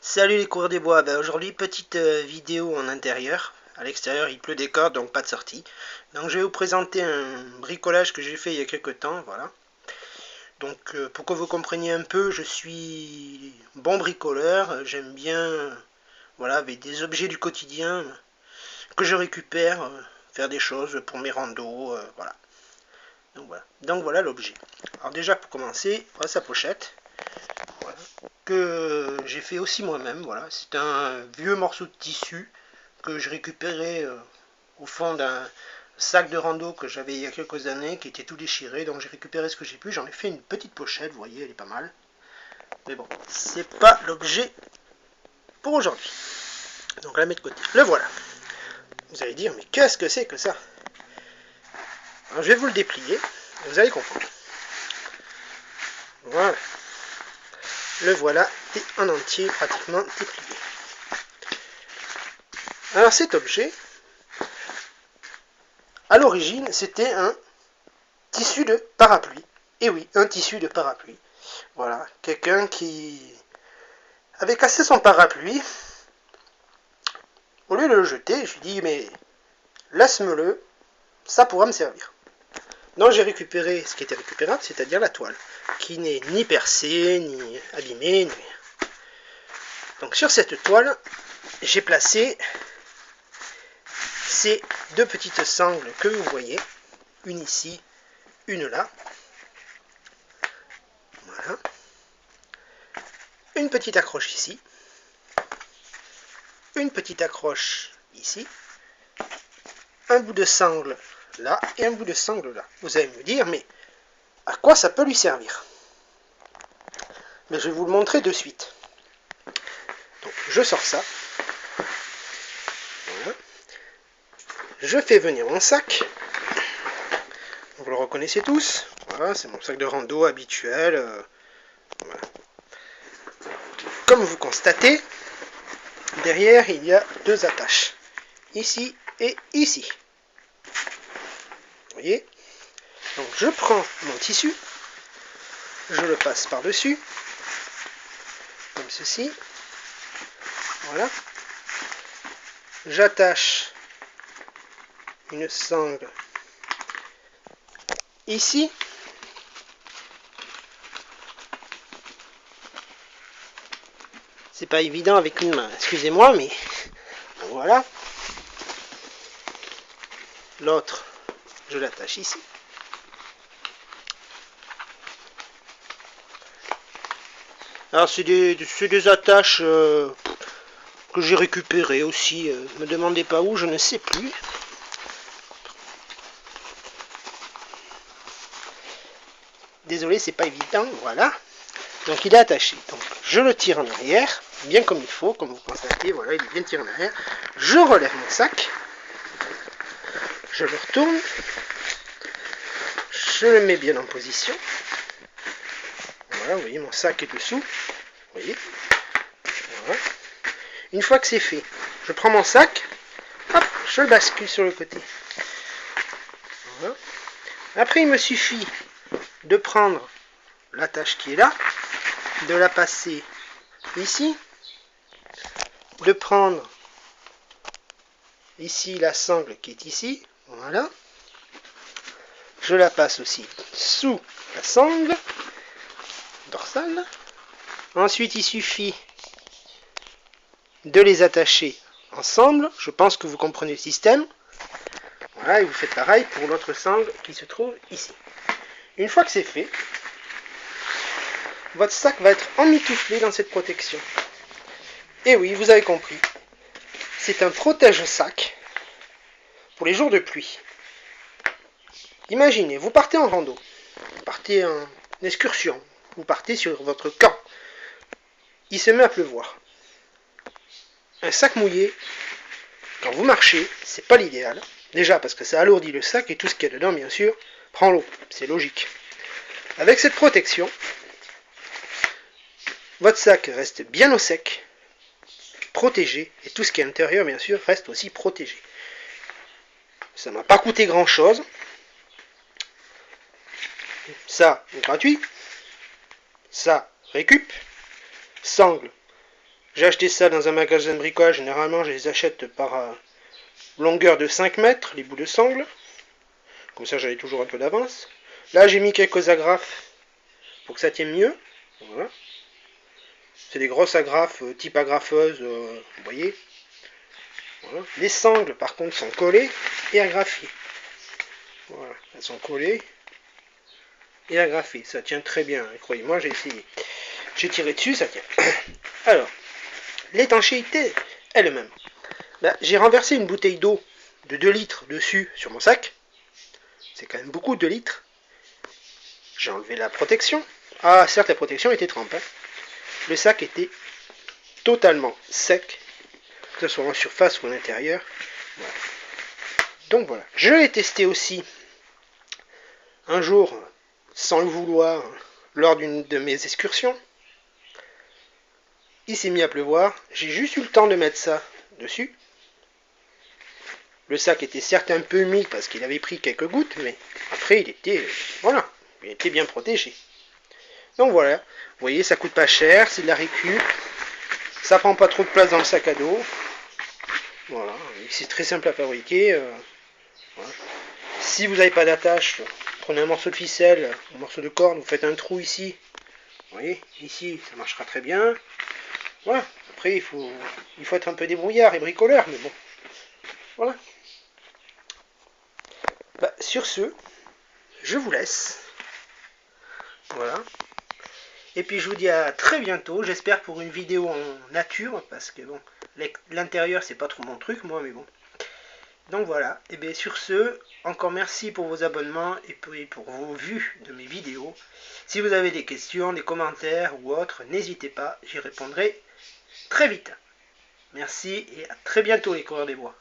Salut les coureurs des bois, aujourd'hui petite vidéo en intérieur. À l'extérieur il pleut des cordes donc pas de sortie. Donc je vais vous présenter un bricolage que j'ai fait il y a quelques temps, voilà. Donc pour que vous compreniez un peu, je suis bon bricoleur, j'aime bien voilà, avec des objets du quotidien que je récupère, faire des choses pour mes randos, voilà. Donc voilà l'objet. Alors déjà pour commencer, voilà sa pochette. Voilà, que j'ai fait aussi moi-même. Voilà, c'est un vieux morceau de tissu que je récupérais au fond d'un sac de rando que j'avais il y a quelques années, qui était tout déchiré. Donc j'ai récupéré ce que j'ai pu. J'en ai fait une petite pochette. Vous voyez, elle est pas mal. Mais bon, c'est pas l'objet pour aujourd'hui. Donc la mettre de côté. Le voilà. Vous allez dire, mais qu'est-ce que c'est que ça? Alors, je vais vous le déplier. Et vous allez comprendre. Voilà. Le voilà en entier, pratiquement déplié. Alors cet objet, à l'origine, c'était un tissu de parapluie. Et oui, un tissu de parapluie. Voilà, quelqu'un qui avait cassé son parapluie. Au lieu de le jeter, je lui dis, mais laisse-me-le, ça pourra me servir. Donc j'ai récupéré ce qui était récupérable, c'est-à-dire la toile, qui n'est ni percée, ni abîmée, ni rien. Donc sur cette toile, j'ai placé ces deux petites sangles que vous voyez, une ici, une là. Voilà. Une petite accroche ici, une petite accroche ici, un bout de sangle là et un bout de sangle là. Vous allez me dire, mais à quoi ça peut lui servir? Mais je vais vous le montrer de suite. Donc je sors ça. Voilà. Je fais venir mon sac. Vous le reconnaissez tous. Voilà, c'est mon sac de rando habituel. Voilà. Comme vous constatez, derrière il y a deux attaches. Ici et ici. Vous voyez? Donc je prends mon tissu, je le passe par-dessus, comme ceci. Voilà. J'attache une sangle ici. C'est pas évident avec une main, excusez-moi, mais voilà. L'autre, je l'attache ici. Alors c'est des attaches que j'ai récupérées aussi. Me demandez pas où, je ne sais plus. Désolé, c'est pas évident, voilà. Donc il est attaché. Donc je le tire en arrière, bien comme il faut, comme vous constatez, voilà, il est bien tiré en arrière. Je relève mon sac, je le retourne, je le mets bien en position. Voilà, vous voyez, mon sac est dessous. Vous voyez. Voilà. Une fois que c'est fait, je prends mon sac, hop, je le bascule sur le côté. Voilà. Après, il me suffit de prendre l'attache qui est là, de la passer ici, de prendre ici la sangle qui est ici, voilà. Je la passe aussi sous la sangle dorsale. Ensuite, il suffit de les attacher ensemble. Je pense que vous comprenez le système. Voilà, et vous faites pareil pour l'autre sangle qui se trouve ici. Une fois que c'est fait, votre sac va être emmitouflé dans cette protection. Et oui, vous avez compris. C'est un protège-sac pour les jours de pluie. Imaginez, vous partez en rando, vous partez en excursion, vous partez sur votre camp. Il se met à pleuvoir. Un sac mouillé, quand vous marchez, c'est pas l'idéal. Déjà parce que ça alourdit le sac et tout ce qu'il y a dedans, bien sûr, prend l'eau. C'est logique. Avec cette protection, votre sac reste bien au sec, protégé, et tout ce qui est à l'intérieur, bien sûr, reste aussi protégé. Ça m'a pas coûté grand chose. Ça, gratuit. Ça, récup. Sangle, J'ai acheté ça dans un magasin de bricolage. Généralement, je les achète par longueur de 5 mètres, les bouts de sangle. Comme ça, j'avais toujours un peu d'avance. Là, j'ai mis quelques agrafes pour que ça tienne mieux. Voilà. C'est des grosses agrafes, type agrafeuse, vous voyez. Voilà. Les sangles, par contre, sont collées et agrafées. Voilà, elles sont collées et agrafées. Ça tient très bien, croyez-moi, j'ai essayé. J'ai tiré dessus, ça tient. Alors, l'étanchéité elle-même. Là, j'ai renversé une bouteille d'eau de 2 litres dessus sur mon sac. C'est quand même beaucoup, 2 litres. J'ai enlevé la protection. Ah, certes, la protection était trempée. Le sac était totalement sec, que ce soit en surface ou à l'intérieur. Voilà. Donc voilà. Je l'ai testé aussi un jour, sans le vouloir, lors d'une de mes excursions. Il s'est mis à pleuvoir. J'ai juste eu le temps de mettre ça dessus. Le sac était certes un peu humide parce qu'il avait pris quelques gouttes, mais après il était, voilà, il était bien protégé. Donc voilà, vous voyez, ça coûte pas cher, c'est de la récup, ça prend pas trop de place dans le sac à dos. Voilà, c'est très simple à fabriquer. Voilà. Si vous n'avez pas d'attache, prenez un morceau de ficelle, un morceau de corde, vous faites un trou ici. Vous voyez, ici, ça marchera très bien. Voilà, après il faut être un peu débrouillard et bricoleur, mais bon. Voilà. Bah, sur ce, je vous laisse. Voilà. Et puis je vous dis à très bientôt, j'espère pour une vidéo en nature, parce que bon, l'intérieur c'est pas trop mon truc moi, mais bon. Donc voilà, et bien sur ce, encore merci pour vos abonnements et pour vos vues de mes vidéos. Si vous avez des questions, des commentaires ou autres, n'hésitez pas, j'y répondrai très vite. Merci et à très bientôt les coureurs des bois.